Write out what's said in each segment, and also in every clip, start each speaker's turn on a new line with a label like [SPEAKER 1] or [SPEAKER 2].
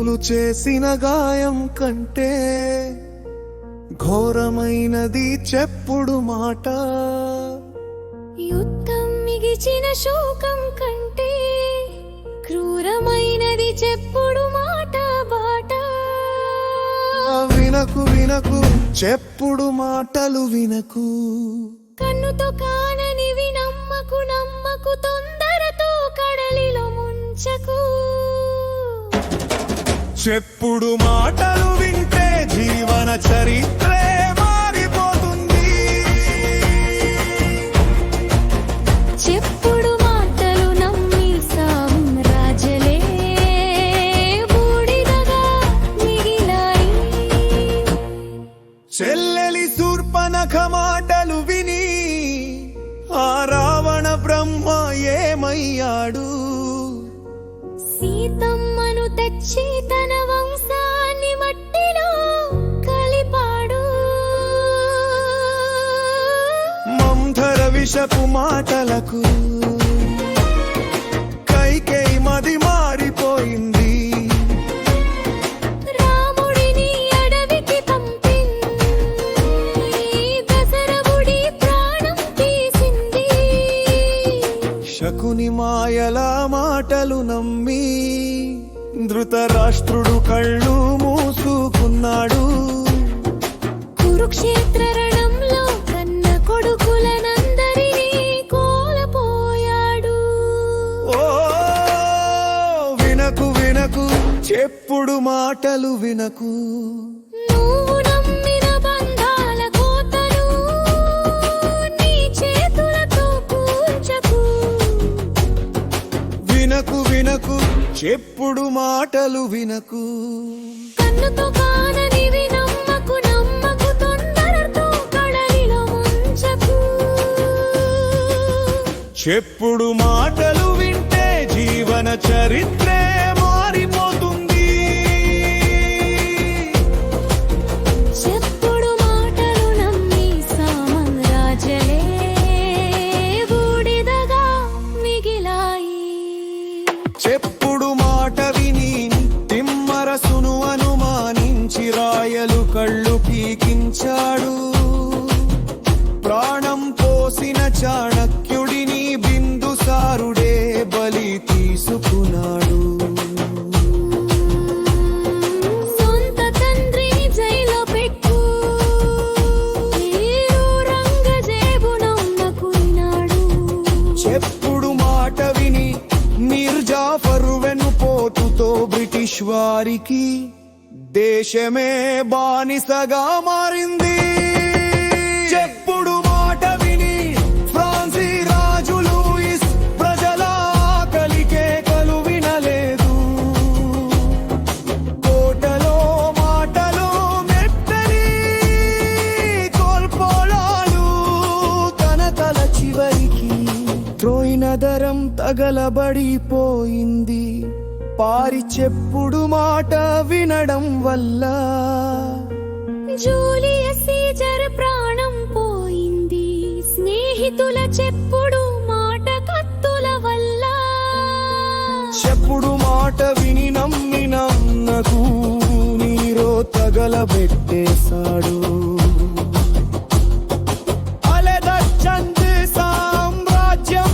[SPEAKER 1] చెప్పులు చేసిన గాయం కంటే ఘోరమైనది చెప్పుడు మాట.
[SPEAKER 2] యుద్ధం మిగిచిన శోకం కంటే క్రూరమైనది చెప్పుడు మాట బాట.
[SPEAKER 1] వినకు వినకు చెప్పుడు మాటలు వినకు,
[SPEAKER 2] కన్నుతో కాననివి నమ్మకు, నమ్మకు తొందరతో కడలిలో ముంచకు.
[SPEAKER 1] చెప్పుడు మాటలు వింటే జీవన చరిత్రే మారిపోతుంది.
[SPEAKER 2] చెప్పుడు మాటలు నమ్మి సామ్రాజ్యాలే బూడిదగా మిగిలాయి.
[SPEAKER 1] చెల్లెలి శూర్పణఖ మాటలు విని ఆ రావణ బ్రహ్మ ఏమయ్యాడు?
[SPEAKER 2] సీతమ్మను తెచ్చి తన వంశాన్ని మట్టిలో కలిపాడు.
[SPEAKER 1] మంథర విషపు మాటలకు కైకేయి మది మారిపోయింది.
[SPEAKER 2] రాముడిని అడవికి పంపింది, దశరథుడి ప్రాణం తీసింది.
[SPEAKER 1] శకుని మాయల మాటలు నమ్మి ధృతరాష్ట్రుడు కళ్ళు మూసుకున్నాడు.
[SPEAKER 2] కురుక్షేత్ర రణంలో కన్న కొడుకులనందరినీ కోల్పోయాడు.
[SPEAKER 1] ఓ వినకు వినకు చెప్పుడు మాటలు వినకు,
[SPEAKER 2] నువ్వు నమ్మిన బంధాల కోతను నీ చేతులతో కూల్చకు.
[SPEAKER 1] వినకు వినకు చెప్పుడు మాటలు వినకు.
[SPEAKER 2] కన్నుతో కాననివి నమ్మకు, నమ్మకు తొందరతో కడలిలో ముంచకు.
[SPEAKER 1] చెప్పుడు మాటలు వింటే జీవన చరిత్రే మారిపోతుంది.
[SPEAKER 2] చెప్పుడు మాటలు నమ్మి సామ్రాజ్యాలే బూడిదగా మిగిలాయి.
[SPEAKER 1] చెప్పుడు మాట విని తిమ్మరసును అనుమానించి రాయలు కళ్ళు పీకించాడు. ప్రాణం పోసిన చాణక్యుడిని బిందుసారుడే బలి తీసుకున్నాడు.
[SPEAKER 2] సొంత తండ్రిని జైల్లో పెట్టు ఔరంగజేబు నమ్మకున్నాడు.
[SPEAKER 1] చెప్పుడు మాట విని మీర్జాఫరు వెన్నుపోటుతో బ్రిటిష్ వారికి దేశమే బానిసగా మారింది. చెప్పుడు మాట విని ఫ్రాన్సీ రాజు లూయిస్ ప్రజల ఆకలికే కలు వినలేదు. కోటలో మాటలో మెత్తని కోల్పోలాలు తన తల చివరికి త్రోయినదరం తగలబడిపోయింది. పారి చెప్పుడు మాట వినడం వల్ల
[SPEAKER 2] జూలియస్ సీజర్ ప్రాణం పోయింది. స్నేహితుల చెప్పుడు మాట కత్తుల వల్ల.
[SPEAKER 1] చెప్పుడు మాట విని నమ్మిన అన్నకు నీరో తగలబెట్టేశాడు. అలెదచ్చంద్ సామ్రాజ్యం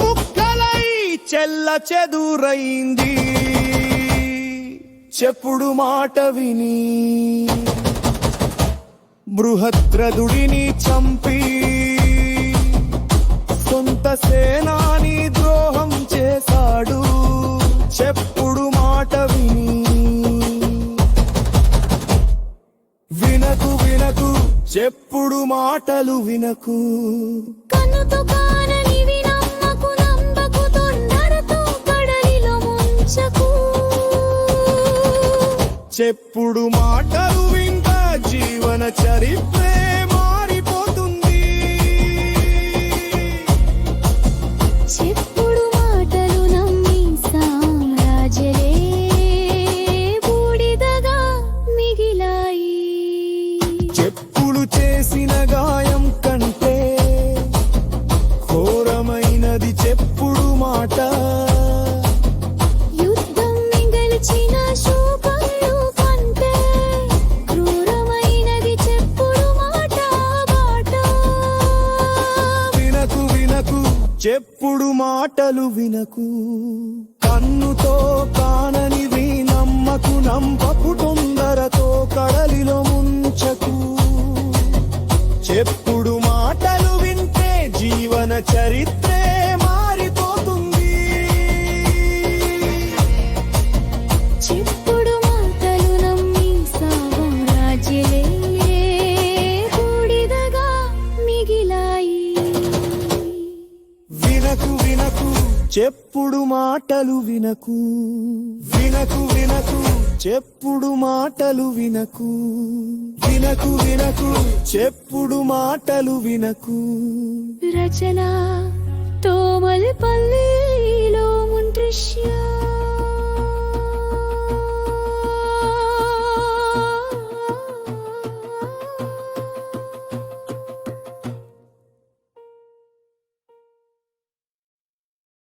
[SPEAKER 1] ముక్కలై చెల్ల చెదురైంది. చెప్పుడు మాట విని బృహద్రథుడిని చంపి సొంత సేనాని ద్రోహం చేశాడు. చెప్పుడు మాట విని వినకు వినకు చెప్పుడు మాటలు వినకు.
[SPEAKER 2] కన్నుతో కాననివి నమ్మకు, నమ్మకు తొందరతో కడలిలో ముంచకు.
[SPEAKER 1] చెప్పుడు మాటలు వింట జీవన చరిత్రే మారిపోతుంది.
[SPEAKER 2] చెప్పుడు మాటలు నమ్మి సామ్రాజ్యాలే బూడిదగా మిగిలాయి.
[SPEAKER 1] చెప్పులు చేసిన గాయం కంటే ఘోరమైనది చెప్పుడు మాట.
[SPEAKER 2] యుద్ధం మిగల్చిన
[SPEAKER 1] చెప్పుడు మాటలు వినకు కన్నుతో కాననివి నమ్మకు నంపకు తొందరతో కడలిలో ముంచకు చెప్పుడు మాటలు వింటే జీవన చరిత్రే మారిపోతుంది
[SPEAKER 2] చెప్పుడు మాటలు నమ్మి సామ్రాజ్యాలే బూడిదగా మిగిలాయి
[SPEAKER 1] వినకు వినకు చెప్పుడు మాటలు వినకు వినకు వినకు చెప్పుడు మాటలు వినకు వినకు వినకు చెప్పుడు మాటలు వినకు
[SPEAKER 2] రచన తోమల్ పల్లిలో ముంట్రిష్యా